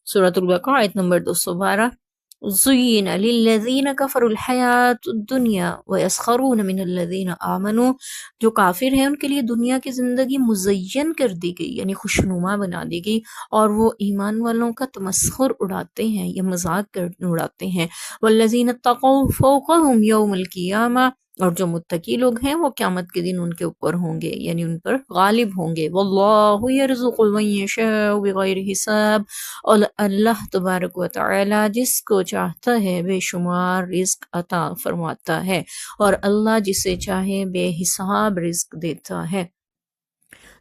سورۃ البقرہ آیت نمبر 212۔ زُيِّنَ لِلَّذِينَ كَفَرُوا الْحَيَاةُ الدُّنْيَا وَيَسْخَرُونَ مِنَ الَّذِينَ آمَنُوا، جو کافر ہیں ان کے لیے دنیا کی زندگی مزین کر دی گئی، یعنی خوشنما بنا دی گئی، اور وہ ایمان والوں کا تمسخر اڑاتے ہیں یا مذاق اڑاتے ہیں۔ وَالَّذِينَ اتَّقَوْا فَوْقَهُمْ يَوْمَ الْقِيَامَةِ، اور جو متقی لوگ ہیں وہ قیامت کے دن ان کے اوپر ہوں گے، یعنی ان پر غالب ہوں گے۔ وَاللَّهُ يَرْزُقُ مَن يَشَاءُ بِغَيْرِ حساب، اور اللہ تبارک و تعالی جس کو چاہتا ہے بے شمار رزق عطا فرماتا ہے، اور اللہ جسے چاہے بے حساب رزق دیتا ہے۔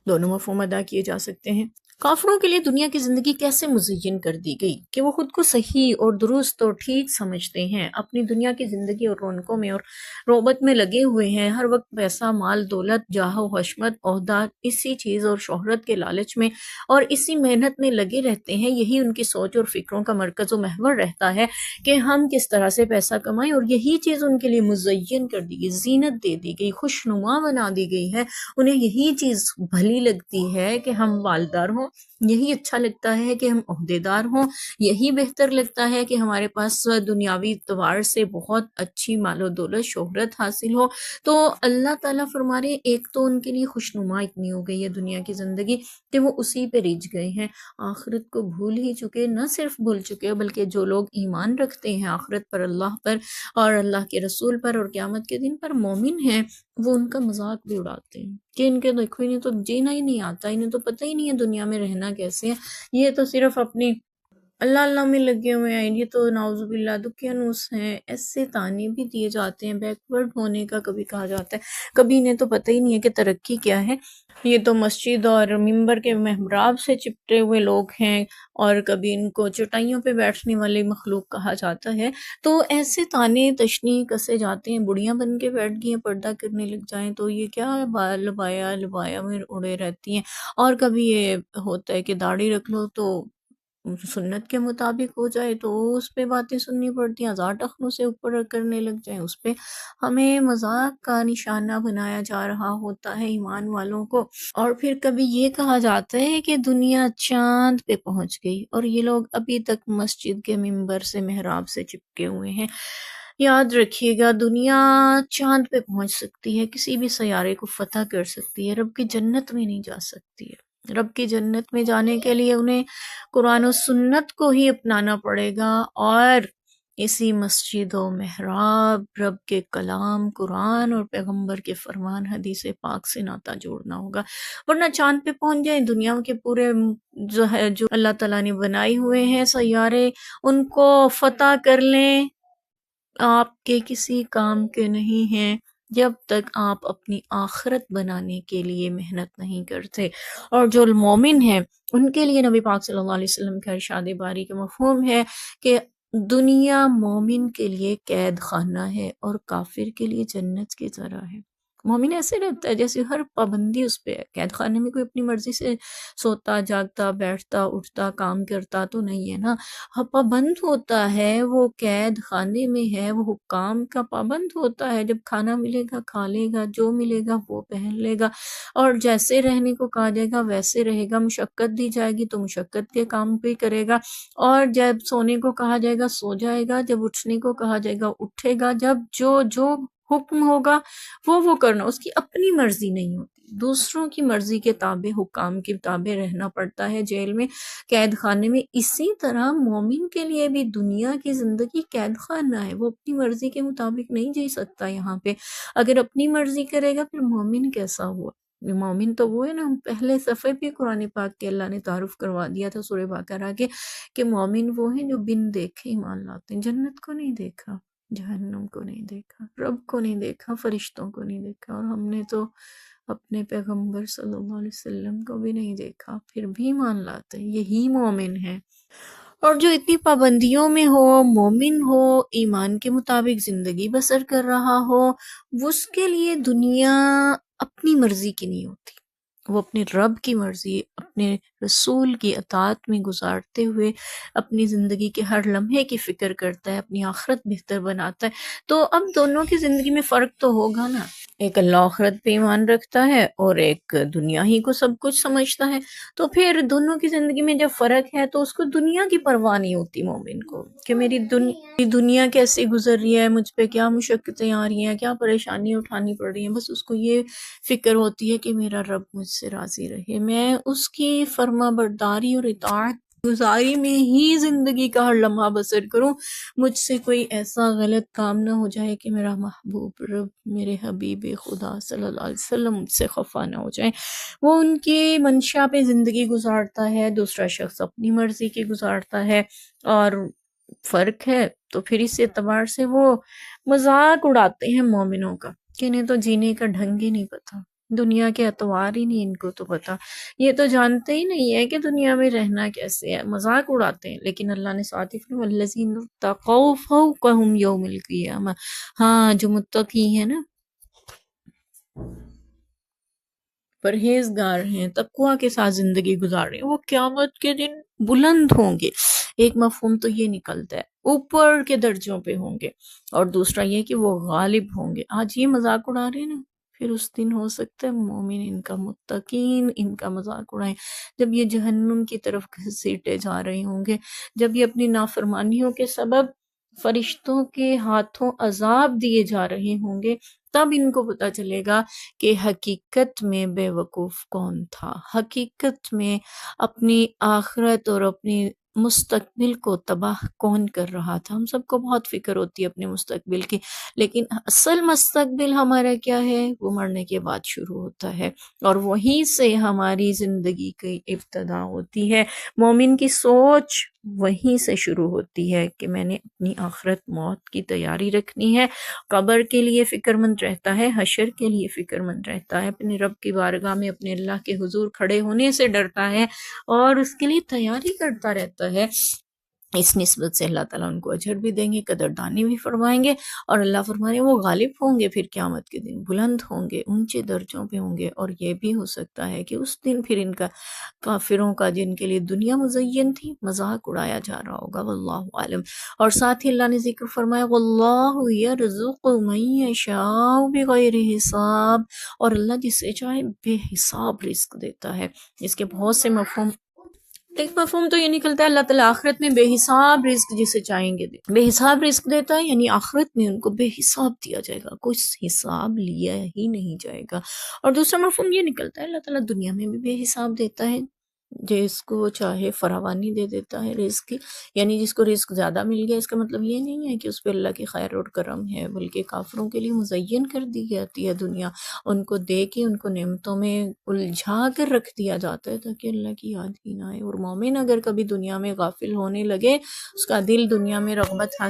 دونوں مفہوم ادا کیے جا سکتے ہیں۔ کافروں کے لیے دنیا کی زندگی کیسے مزین کر دی گئی کہ وہ خود کو صحیح اور درست اور ٹھیک سمجھتے ہیں، اپنی دنیا کی زندگی اور رونقوں میں اور رغبت میں لگے ہوئے ہیں، ہر وقت پیسہ، مال، دولت، جاہ و حشمت، عہدہ، اسی چیز اور شہرت کے لالچ میں اور اسی محنت میں لگے رہتے ہیں۔ یہی ان کی سوچ اور فکروں کا مرکز و محور رہتا ہے کہ ہم کس طرح سے پیسہ کمائیں، اور یہی چیز ان کے لیے مزین کر دی گئی، زینت دے دی گئی، خوشنما بنا دی گئی ہے۔ انہیں یہی چیز بھلی لگتی ہے کہ ہم مالدار ہوں، یہی اچھا لگتا ہے کہ ہم عہدیدار ہوں، یہی بہتر لگتا ہے کہ ہمارے پاس دنیاوی اعتبار سے بہت اچھی مال و دولت، شہرت حاصل ہو۔ تو اللہ تعالیٰ فرما رہے ہیں ایک تو ان کے لیے خوشنما اتنی ہو گئی ہے دنیا کی زندگی کہ وہ اسی پہ رجھ گئے ہیں، آخرت کو بھول ہی چکے، نہ صرف بھول چکے بلکہ جو لوگ ایمان رکھتے ہیں آخرت پر، اللہ پر اور اللہ کے رسول پر اور قیامت کے دن پر، مومن ہیں، وہ ان کا مذاق بھی اڑاتے ہیں کہ ان کے دیکھو انہیں تو جینا ہی نہیں آتا، انہیں تو پتہ ہی نہیں ہے دنیا میں رہنا کیسے ہے، یہ تو صرف اپنی اللہ اللہ میں لگے ہوئے ہیں، یہ تو نعوذ باللہ دقیانوس ہیں۔ ایسے طعنے بھی دیے جاتے ہیں، بیکورڈ ہونے کا کبھی کہا جاتا ہے، کبھی انہیں تو پتہ ہی نہیں ہے کہ ترقی کیا ہے، یہ تو مسجد اور ممبر کے محراب سے چپٹے ہوئے لوگ ہیں، اور کبھی ان کو چٹائیوں پہ بیٹھنے والے مخلوق کہا جاتا ہے۔ تو ایسے طعنے تشنیع کسے جاتے ہیں، بڑیاں بن کے بیٹھ گئی ہیں، پردہ کرنے لگ جائیں تو یہ کیا بال لبایا لبایا میں اڑے رہتی ہیں، اور کبھی یہ ہوتا ہے کہ داڑھی رکھ لو تو سنت کے مطابق ہو جائے تو اس پہ باتیں سننی پڑتی ہیں، ہزار ٹخنوں سے اوپر کرنے لگ جائیں اس پہ ہمیں مذاق کا نشانہ بنایا جا رہا ہوتا ہے ایمان والوں کو۔ اور پھر کبھی یہ کہا جاتا ہے کہ دنیا چاند پہ پہنچ گئی، اور یہ لوگ ابھی تک مسجد کے ممبر سے محراب سے چپکے ہوئے ہیں۔ یاد رکھیے گا دنیا چاند پہ پہنچ سکتی ہے، کسی بھی سیارے کو فتح کر سکتی ہے، رب کی جنت میں نہیں جا سکتی ہے۔ رب کی جنت میں جانے کے لیے انہیں قرآن و سنت کو ہی اپنانا پڑے گا، اور اسی مسجد و محراب رب کے کلام قرآن اور پیغمبر کے فرمان حدیث پاک سے ناطہ جوڑنا ہوگا، ورنہ چاند پہ پہنچ جائیں، دنیا کے پورے جو ہے جو اللہ تعالیٰ نے بنائے ہوئے ہیں سیارے، ان کو فتح کر لیں، آپ کے کسی کام کے نہیں ہیں جب تک آپ اپنی آخرت بنانے کے لیے محنت نہیں کرتے۔ اور جو مومن ہیں ان کے لیے نبی پاک صلی اللہ علیہ وسلم کا ارشاد باری کا مفہوم ہے کہ دنیا مومن کے لیے قید خانہ ہے اور کافر کے لیے جنت کی طرح ہے۔ مومن ایسے رہتا ہے جیسے ہر پابندی اس پہ ہے، قید خانے میں کوئی اپنی مرضی سے سوتا جاگتا بیٹھتا اٹھتا کام کرتا تو نہیں ہے نا، پابند ہوتا ہے، وہ قید خانے میں ہے، وہ حکام کا پابند ہوتا ہے، جب کھانا ملے گا کھا لے گا، جو ملے گا وہ پہن لے گا، اور جیسے رہنے کو کہا جائے گا ویسے رہے گا، مشقت دی جائے گی تو مشقت کے کام بھی کرے گا، اور جب سونے کو کہا جائے گا سو جائے گا، جب اٹھنے کو کہا جائے گا اٹھے گا، جب جو حکم ہوگا وہ کرنا، اس کی اپنی مرضی نہیں ہوتی، دوسروں کی مرضی کے تابع، حکام کے تابع رہنا پڑتا ہے جیل میں، قید خانے میں۔ اسی طرح مومن کے لیے بھی دنیا کی زندگی قید خانہ ہے، وہ اپنی مرضی کے مطابق نہیں جی سکتا یہاں پہ، اگر اپنی مرضی کرے گا پھر مومن کیسا ہوا؟ مومن تو وہ ہے نا، پہلے صفحے پہ قرآن پاک کے اللہ نے تعارف کروا دیا تھا سورہ بقرہ کے کہ مومن وہ ہیں جو بن دیکھے ایمان لاتے ہیں، جنت کو نہیں دیکھا، جہنم کو نہیں دیکھا، رب کو نہیں دیکھا، فرشتوں کو نہیں دیکھا، اور ہم نے تو اپنے پیغمبر صلی اللہ علیہ وسلم کو بھی نہیں دیکھا، پھر بھی مان لاتے ہیں، یہی مومن ہے۔ اور جو اتنی پابندیوں میں ہو، مومن ہو، ایمان کے مطابق زندگی بسر کر رہا ہو، اس کے لیے دنیا اپنی مرضی کی نہیں ہوتی، وہ اپنے رب کی مرضی، اپنے رسول کی اطاعت میں گزارتے ہوئے اپنی زندگی کے ہر لمحے کی فکر کرتا ہے، اپنی آخرت بہتر بناتا ہے۔ تو اب دونوں کی زندگی میں فرق تو ہوگا نا، ایک اللہ آخرت پہ ایمان رکھتا ہے اور ایک دنیا ہی کو سب کچھ سمجھتا ہے۔ تو پھر دونوں کی زندگی میں جب فرق ہے تو اس کو دنیا کی پرواہ نہیں ہوتی مومن کو، کہ میری دنیا کیسے گزر رہی ہے، مجھ پہ کیا مشقتیں آ رہی ہیں، کیا پریشانی اٹھانی پڑ رہی ہیں، بس اس کو یہ فکر ہوتی ہے کہ میرا رب مجھ سے راضی رہے، میں اس کی فرما برداری اور اطاعت گزاری میں ہی زندگی کا ہر لمحہ بسر کروں، مجھ سے کوئی ایسا غلط کام نہ ہو جائے کہ میرا محبوب رب، میرے حبیب خدا صلی اللہ علیہ وسلم مجھ سے خفا نہ ہو جائے۔ وہ ان کی منشا پہ زندگی گزارتا ہے، دوسرا شخص اپنی مرضی کی گزارتا ہے، اور فرق ہے تو پھر اس اعتبار سے وہ مذاق اڑاتے ہیں مومنوں کا، کہ انہیں تو جینے کا ڈھنگ ہی نہیں پتا، دنیا کے اتوار ہی نہیں ان کو تو پتا، یہ تو جانتے ہی نہیں ہے کہ دنیا میں رہنا کیسے ہے، مذاق اڑاتے ہیں۔ لیکن اللہ نے ساتھ ہی فرمایا والذین اتقوا فوقہم یوم القیامہ، ہاں جو متقی ہیں نا، پرہیزگار ہیں، تقوی کے ساتھ زندگی گزار رہے ہیں، وہ قیامت کے دن بلند ہوں گے۔ ایک مفہوم تو یہ نکلتا ہے اوپر کے درجوں پہ ہوں گے، اور دوسرا یہ کہ وہ غالب ہوں گے۔ آج یہ مذاق اڑا رہے ہیں نا، پھر اس دن ہو سکتا ہے مومن ان کا، متقین ان کا مذاق اڑائیں، جب یہ جہنم کی طرف گھسیٹے جا رہے ہوں گے، جب یہ اپنی نافرمانیوں کے سبب فرشتوں کے ہاتھوں عذاب دیے جا رہے ہوں گے، تب ان کو پتہ چلے گا کہ حقیقت میں بے وقوف کون تھا، حقیقت میں اپنی آخرت اور اپنی مستقبل کو تباہ کون کر رہا تھا۔ ہم سب کو بہت فکر ہوتی ہے اپنے مستقبل کی، لیکن اصل مستقبل ہمارا کیا ہے، وہ مرنے کے بعد شروع ہوتا ہے، اور وہیں سے ہماری زندگی کی ابتدا ہوتی ہے۔ مومن کی سوچ وہیں سے شروع ہوتی ہے کہ میں نے اپنی آخرت موت کی تیاری رکھنی ہے، قبر کے لیے فکر مند رہتا ہے، حشر کے لیے فکر مند رہتا ہے، اپنے رب کی بارگاہ میں اپنے اللہ کے حضور کھڑے ہونے سے ڈرتا ہے اور اس کے لیے تیاری کرتا رہتا ہے۔ اس نسبت سے اللہ تعالیٰ ان کو اجر بھی دیں گے، قدردانی بھی فرمائیں گے، اور اللہ فرمائے وہ غالب ہوں گے، پھر قیامت کے دن بلند ہوں گے، اونچے درجوں پہ ہوں گے۔ اور یہ بھی ہو سکتا ہے کہ اس دن پھر ان کا، کافروں کا جن کے لیے دنیا مزین تھی، مذاق اڑایا جا رہا ہوگا، واللہ عالم۔ اور ساتھ ہی اللہ نے ذکر فرمایا واللہ یرزق من یشاء بغیر حساب، اور اللہ جسے چاہے بے حساب رزق دیتا ہے۔ اس کے بہت سے مفہوم، ایک مفہوم تو یہ نکلتا ہے اللہ تعالیٰ آخرت میں بے حساب رزق جسے چاہیں گے دے، بے حساب رزق دیتا ہے، یعنی آخرت میں ان کو بے حساب دیا جائے گا، کوئی حساب لیا ہی نہیں جائے گا۔ اور دوسرا مفہوم یہ نکلتا ہے اللہ تعالیٰ دنیا میں بھی بے حساب دیتا ہے، جس کو چاہے فراوانی دے دیتا ہے رزق کی، یعنی جس کو رزق زیادہ مل گیا، اس کا مطلب یہ نہیں ہے کہ اس پہ اللہ کی خیر اور کرم ہے، بلکہ کافروں کے لیے مزین کر دی جاتی ہے دنیا، ان کو دے کے ان کو نعمتوں میں الجھا کر رکھ دیا جاتا ہے تاکہ اللہ کی یاد ہی نہ آئے۔ اور مومن اگر کبھی دنیا میں غافل ہونے لگے، اس کا دل دنیا میں رغبت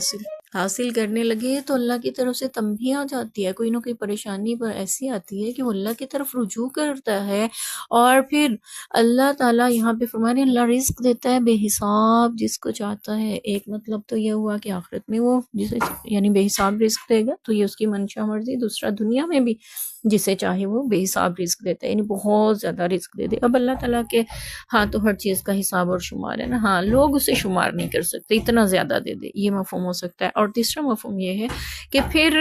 حاصل کرنے لگے، تو اللہ کی طرف سے تنبیہ آ جاتی ہے، کوئی نہ کوئی پریشانی پر ایسی آتی ہے کہ وہ اللہ کی طرف رجوع کرتا ہے، اور پھر اللہ تعالیٰ یہاں پہ فرمانے اللہ رزق دیتا ہے بے حساب جس کو چاہتا ہے۔ ایک مطلب تو یہ ہوا کہ آخرت میں وہ جسے یعنی بے حساب رزق دے گا، تو یہ اس کی منشا مرضی۔ دوسرا دنیا میں بھی جسے چاہے وہ بے حساب رزق دیتا ہے، یعنی بہت زیادہ رزق دے دے۔ اب اللہ تعالیٰ کے ہاتھوں ہر چیز کا حساب اور شمار ہے نا، ہاں لوگ اسے شمار نہیں کر سکتے، اتنا زیادہ دے دے، یہ مفہوم ہو سکتا ہے۔ اور تیسرا مفہوم یہ ہے کہ پھر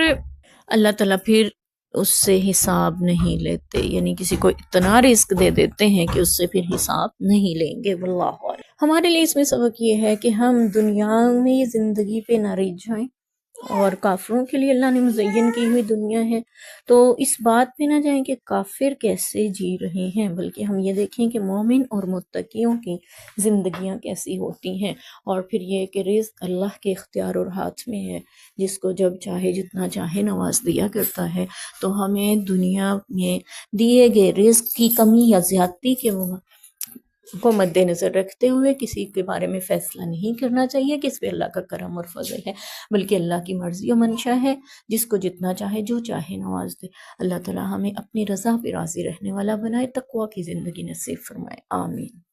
اللہ تعالیٰ پھر اس سے حساب نہیں لیتے، یعنی کسی کو اتنا رزق دے دیتے ہیں کہ اس سے پھر حساب نہیں لیں گے، واللہ اعلم۔ ہمارے لیے اس میں سبق یہ ہے کہ ہم دنیا میں زندگی پہ نہ رجھ جائیں، اور کافروں کے لیے اللہ نے مزین کی ہوئی دنیا ہے، تو اس بات پہ نہ جائیں کہ کافر کیسے جی رہے ہیں، بلکہ ہم یہ دیکھیں کہ مومن اور متقیوں کی زندگیاں کیسی ہوتی ہیں، اور پھر یہ کہ رزق اللہ کے اختیار اور ہاتھ میں ہے، جس کو جب چاہے جتنا چاہے نواز دیا کرتا ہے۔ تو ہمیں دنیا میں دیے گئے رزق کی کمی یا زیادتی کو مد نظر رکھتے ہوئے کسی کے بارے میں فیصلہ نہیں کرنا چاہیے کہ اس پہ اللہ کا کرم اور فضل ہے، بلکہ اللہ کی مرضی و منشا ہے، جس کو جتنا چاہے جو چاہے نواز دے۔ اللہ تعالیٰ ہمیں اپنی رضا پہ راضی رہنے والا بنائے، تقوی کی زندگی نصیب فرمائے، آمین۔